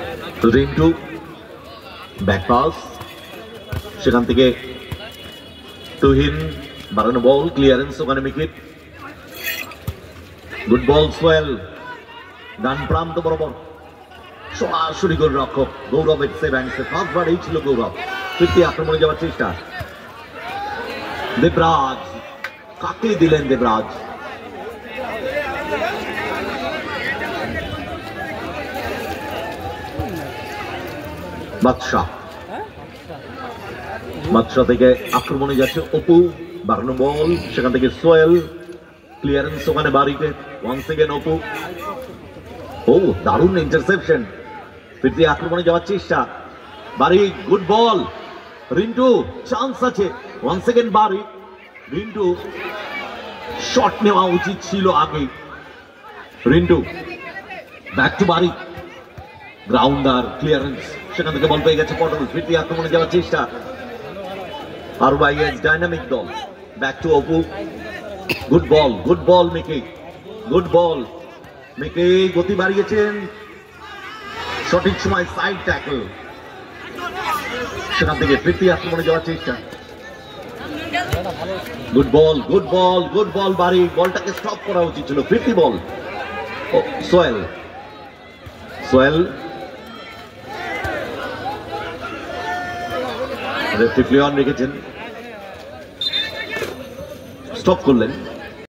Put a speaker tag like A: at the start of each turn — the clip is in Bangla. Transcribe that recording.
A: রিন্টু ব্যাক পাস, সেখান থেকে তুহিন বাড়ানো বল, ক্লিয়ারেন্স ওখানে মিকিট, গুড বল সোহেল, ডান প্রান্ত বরাবর সরাসরি গোলরক্ষক গৌরবের সেভ অ্যান্ড সেভ, ফার্স্টবার এই ছিল গৌরব। তৃতীয় আক্রমণে যাওয়ার চেষ্টা, দেবরাজ কাকে দিলেন দেবরাজ, বাদশাহ, বাদশাহ থেকে আক্রমণে যাচ্ছে অপু, বাড়ানো বল, সেখান থেকে সোহেল, ক্লিয়ারেন্স ওখানে বাড়িতে, ওয়ান্স এগেন অপু, ও দারুণ ইন্টারসেপশন। তৃতীয় আক্রমণে যাওয়ার চেষ্টা, বাড়ি, গুড বল, রিন্টু চান্স আছে, ওয়ান্স এগেন বাড়ি, রিন্টু শট নেওয়া উচিত ছিল আগে, রিন্টু ব্যাক টু বাড়ি, গ্রাউন্ডার, ক্লিয়ারেন্স, সেখান থেকে বল পেয়ে গেছে পটল। তৃতীয় আক্রমণে যাওয়ার চেষ্টা, আরবাইএস ডাইনামিক দল, back to Apu, good ball Mickey, good ball Mickey, গতি বাড়িয়েছেন, সঠিক সময় সাইড ট্যাকল, সেখান থেকে তৃতীয় আক্রমণে যাওয়ার চেষ্টা, গুড বল বাড়ি, বলটাকে স্টপ করা উচিত ছিল, ফিরতি বল, সোহেল, সোহেল রেফারি অন রেখেছেন, স্টপ করলেন।